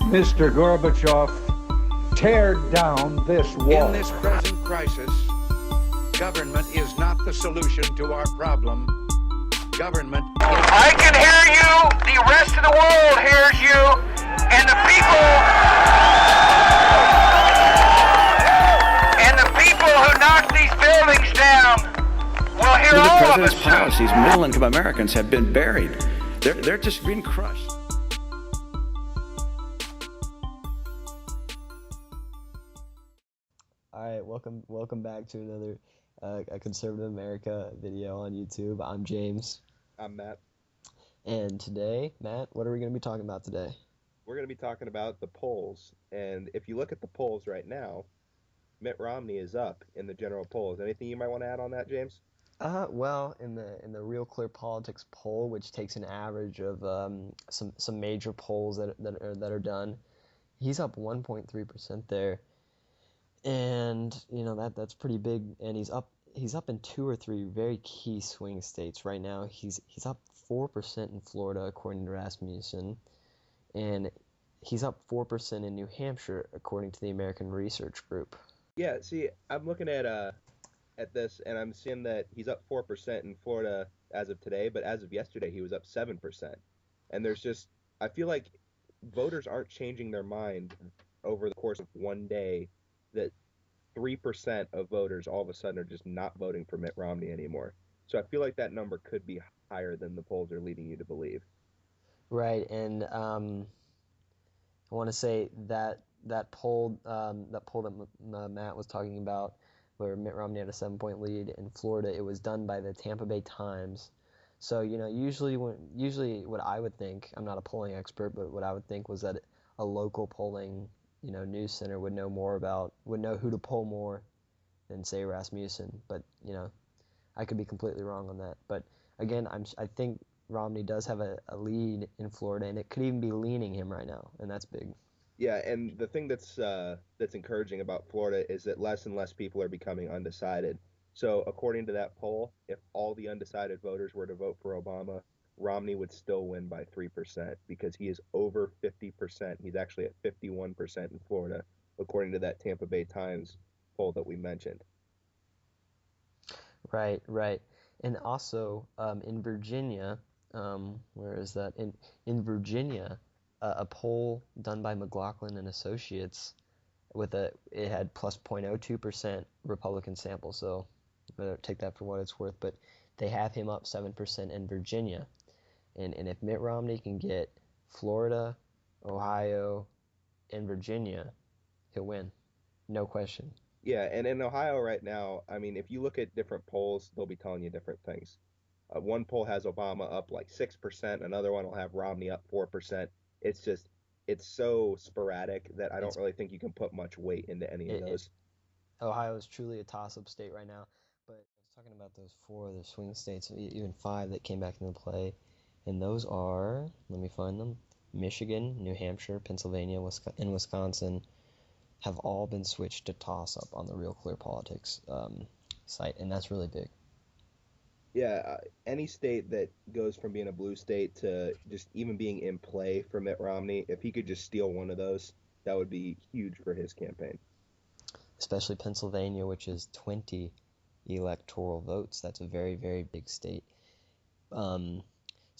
Mr. Gorbachev, tear down this wall. In this present crisis, government is not the solution to our problem. Government is... I can hear you, the rest of the world hears you, and the people who knock these buildings down will hear the all of us president's soon. policies, middle-income Americans have been buried. They're just being crushed. All right, welcome back to another a Conservative America video on YouTube. I'm James. I'm Matt. And today, Matt, what are we going to be talking about today? We're going to be talking about the polls. And if you look at the polls right now, Mitt Romney is up in the general polls. Anything you might want to add on that, James? Well, in the Real Clear Politics poll, which takes an average of some major polls that are done, he's up 1.3% there. And that's pretty big, and he's up in two or three very key swing states right now. He's up 4% in Florida according to Rasmussen, and he's up 4% in New Hampshire according to the American Research Group. Yeah, see, I'm looking at this, and I'm seeing that he's up 4% in Florida as of today, but as of yesterday he was up 7%. And I feel like voters aren't changing their mind over the course of one day, that 3% of voters all of a sudden are just not voting for Mitt Romney anymore. So I feel like that number could be higher than the polls are leading you to believe. Right, and I want to say that poll that Matt was talking about, where Mitt Romney had a 7-point lead in Florida, it was done by the Tampa Bay Times. So usually what I would think, I'm not a polling expert, but what I would think was that a local polling news center would know who to poll more than, say, Rasmussen. But I could be completely wrong on that. But again, I think Romney does have a lead in Florida, and it could even be leaning him right now, and that's big. Yeah, and the thing that's encouraging about Florida is that less and less people are becoming undecided. So according to that poll, if all the undecided voters were to vote for Obama, Romney would still win by 3% because he is over 50%. He's actually at 51% in Florida, according to that Tampa Bay Times poll that we mentioned. Right. And also in Virginia, where is that? In Virginia, a poll done by McLaughlin and Associates it had plus 0.02% Republican sample, so better take that for what it's worth. But they have him up 7% in Virginia. And if Mitt Romney can get Florida, Ohio, and Virginia, he'll win. No question. Yeah, and in Ohio right now, I mean, if you look at different polls, they'll be telling you different things. One poll has Obama up like 6%, another one will have Romney up 4%. It's so sporadic that I don't really think you can put much weight into any of those. Ohio is truly a toss-up state right now. But I was talking about those four other swing states, even five that came back into play. And those are, let me find them, Michigan, New Hampshire, Pennsylvania, and Wisconsin have all been switched to toss-up on the Real Clear Politics site, and that's really big. Yeah, any state that goes from being a blue state to just even being in play for Mitt Romney, if he could just steal one of those, that would be huge for his campaign. Especially Pennsylvania, which is 20 electoral votes. That's a very, very big state.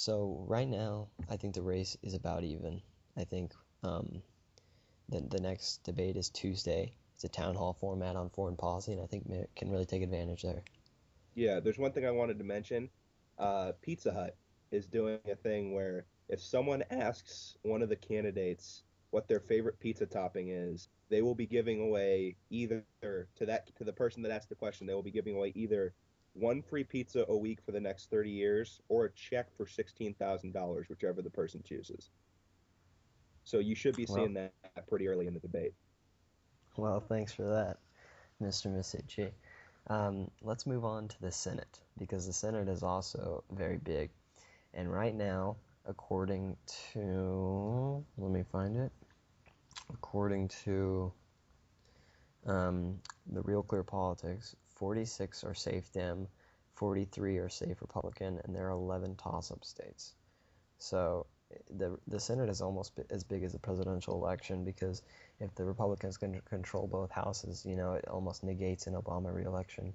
So right now, I think the race is about even. I think the next debate is Tuesday. It's a town hall format on foreign policy, and I think Mitt can really take advantage there. Yeah, there's one thing I wanted to mention. Pizza Hut is doing a thing where if someone asks one of the candidates what their favorite pizza topping is, they will be giving away either to the person that asked the question, they will be giving away either one free pizza a week for the next 30 years or a check for $16,000, whichever the person chooses. So you should be seeing that pretty early in the debate. Well, thanks for that, Mr. Misichi. Let's move on to the Senate, because the Senate is also very big. And right now, according to the Real Clear Politics, 46 are safe Dem, 43 are safe Republican, and there are 11 toss-up states. So the Senate is almost as big as the presidential election, because if the Republicans can control both houses, it almost negates an Obama reelection.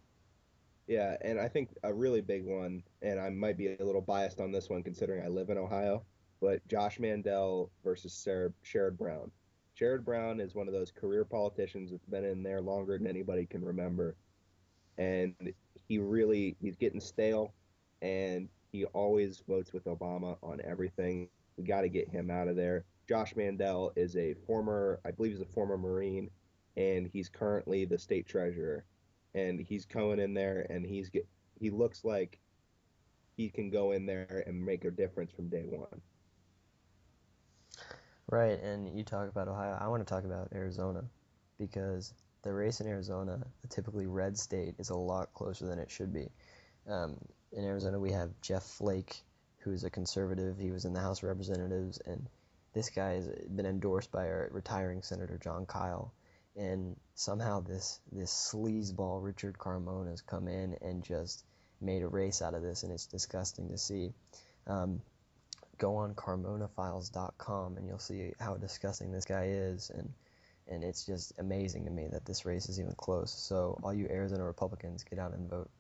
Yeah, and I think a really big one, and I might be a little biased on this one considering I live in Ohio, but Josh Mandel versus Sherrod Brown. Sherrod Brown is one of those career politicians that's been in there longer than anybody can remember, and he's getting stale, and he always votes with Obama on everything. We got to get him out of there. Josh Mandel is I believe he's a former Marine, and he's currently the state treasurer, and he's going in there, and he looks like he can go in there and make a difference from day one. Right, and you talk about Ohio. I want to talk about Arizona, because the race in Arizona, a typically red state, is a lot closer than it should be. Um, in Arizona, we have Jeff Flake, who's a conservative. He was in the House of Representatives, and this guy has been endorsed by our retiring Senator John Kyle. And somehow this sleazeball Richard Carmona has come in and just made a race out of this, and it's disgusting to see. Go on CarmonaFiles.com and you'll see how disgusting this guy is, and it's just amazing to me that this race is even close. So all you Arizona Republicans, get out and vote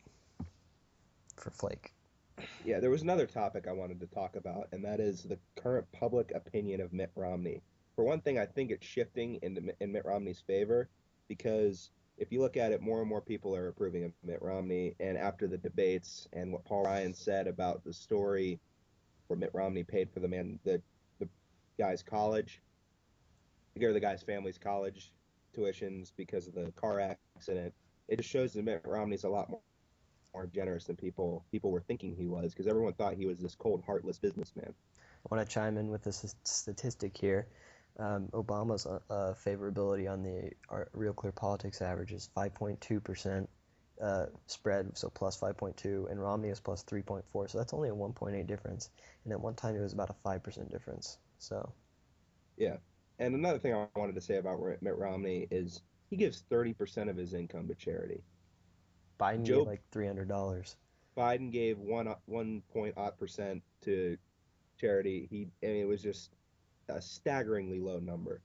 for Flake. Yeah, there was another topic I wanted to talk about, and that is the current public opinion of Mitt Romney. For one thing, I think it's shifting in Mitt Romney's favor, because if you look at it, more and more people are approving of Mitt Romney. And after the debates and what Paul Ryan said about the story where Mitt Romney paid for the guy's college, the guy's family's college tuitions because of the car accident, it just shows that Mitt Romney's a lot more generous than people were thinking he was, because everyone thought he was this cold, heartless businessman. I want to chime in with this statistic here. Obama's favorability on the Real Clear Politics average is 5.2% spread, so plus 5.2, and Romney is plus 3.4, so that's only a 1.8 difference. And at one time it was about a 5% difference. So yeah. And another thing I wanted to say about Mitt Romney is he gives 30% of his income to charity. Biden gave like $300. Biden gave 1.0% to charity. It was just a staggeringly low number.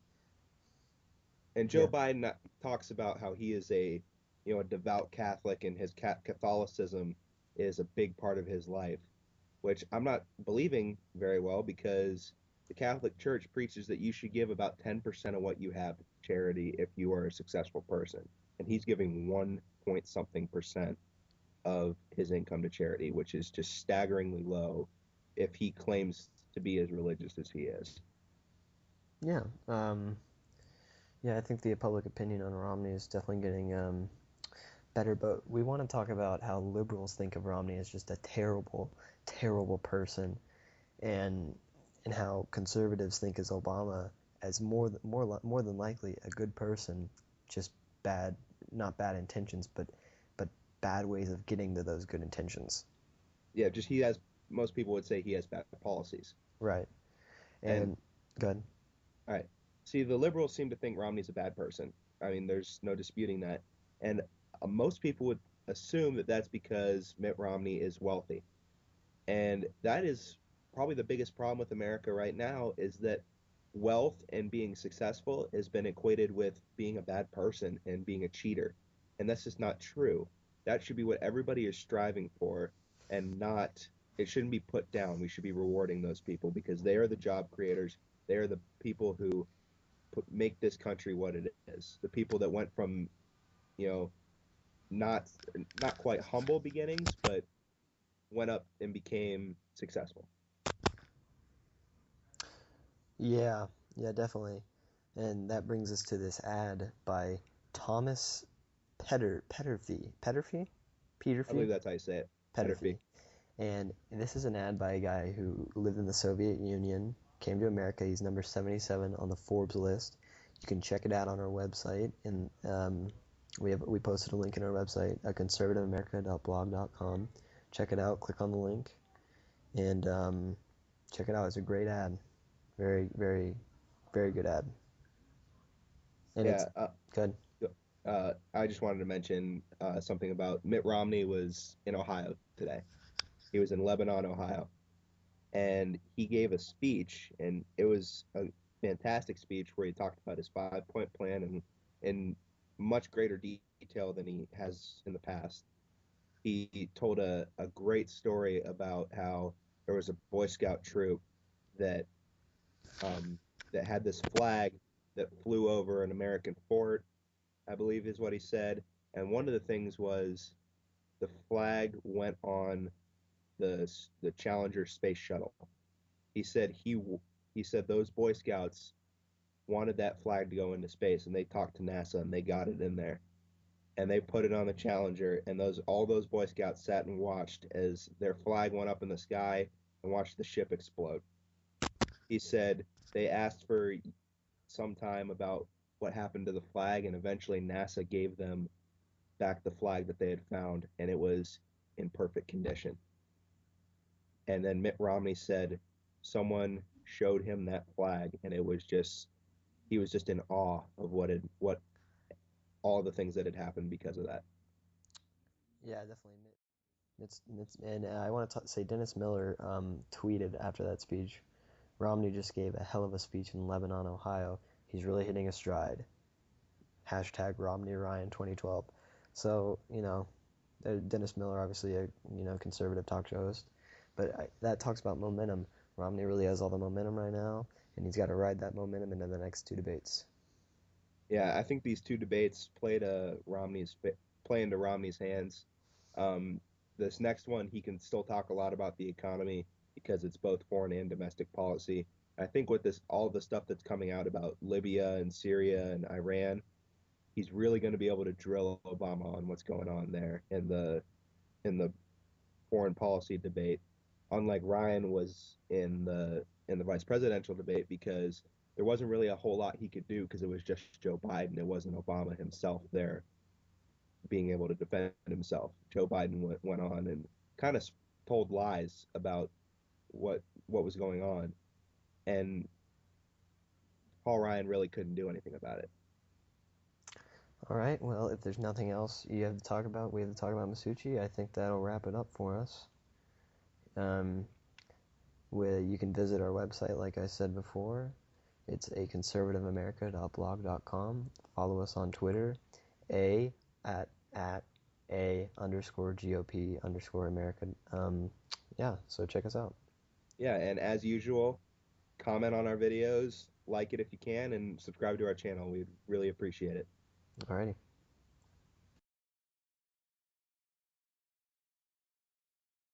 And Joe Biden talks about how he is a devout Catholic, and his Catholicism is a big part of his life, which I'm not believing very well, because the Catholic Church preaches that you should give about 10% of what you have to charity if you are a successful person. And he's giving 1 point something percent of his income to charity, which is just staggeringly low if he claims to be as religious as he is. Yeah. I think the public opinion on Romney is definitely getting better, but we want to talk about how liberals think of Romney as just a terrible, terrible person, and how conservatives think of Obama as more than likely a good person, just bad, not bad intentions, but bad ways of getting to those good intentions. Yeah, just most people would say he has bad policies. Right. And go ahead. All right. See, the liberals seem to think Romney's a bad person. I mean, there's no disputing that. And most people would assume that that's because Mitt Romney is wealthy. And that is probably the biggest problem with America right now, is that wealth and being successful has been equated with being a bad person and being a cheater. And that's just not true. That should be what everybody is striving for, and it shouldn't be put down. We should be rewarding those people, because they are the job creators. They are the people who make this country what it is. The people that went from, not quite humble beginnings, but went up and became successful. Yeah, definitely. And that brings us to this ad by Thomas Peterfy. Peterfy? I believe that's how you say it. Peterfy. And this is an ad by a guy who lived in the Soviet Union, came to America. He's number 77 on the Forbes list. You can check it out on our website, and we posted a link in our website, conservativeamerica.blog.com. Check it out. Click on the link, and check it out. It's a great ad. Very, very, very good ad. And it's good. I just wanted to mention something about Mitt Romney was in Ohio today. He was in Lebanon, Ohio. and he gave a speech, and it was a fantastic speech where he talked about his 5-point plan and in much greater detail than he has in the past. He told a great story about how there was a Boy Scout troop that that had this flag that flew over an American fort, I believe is what he said. And one of the things was the flag went on the Challenger space shuttle. He said he said those Boy Scouts wanted that flag to go into space, and they talked to NASA and they got it in there, and they put it on the Challenger, and all those Boy Scouts sat and watched as their flag went up in the sky and watched the ship explode. He said they asked for some time about what happened to the flag, and eventually NASA gave them back the flag that they had found, and it was in perfect condition. And then Mitt Romney said someone showed him that flag, and he was just in awe of what all the things that had happened because of that. Yeah, definitely. And I want to say Dennis Miller tweeted after that speech, Romney just gave a hell of a speech in Lebanon, Ohio. He's really hitting a stride. Hashtag Romney Ryan 2012. So, Dennis Miller, obviously a conservative talk show host, but that talks about momentum. Romney really has all the momentum right now, and he's got to ride that momentum into the next two debates. Yeah, I think these two debates play into Romney's hands. Um, this next one, he can still talk a lot about the economy because it's both foreign and domestic policy. I think with all the stuff that's coming out about Libya and Syria and Iran, he's really going to be able to drill Obama on what's going on there in the foreign policy debate, unlike Ryan was in the vice presidential debate, because there wasn't really a whole lot he could do because it was just Joe Biden. It wasn't Obama himself there being able to defend himself. Joe Biden went on and kind of told lies about what was going on, and Paul Ryan really couldn't do anything about it. All right, well, if there's nothing else you have to talk about, we have to talk about Masucci. I think that'll wrap it up for us. Where you can visit our website, like I said before. It's aconservativeamerica.blog.com. Follow us on Twitter, at @a_GOP_America. Yeah, so check us out. Yeah, and as usual, comment on our videos, like it if you can, and subscribe to our channel. We'd really appreciate it. Alrighty.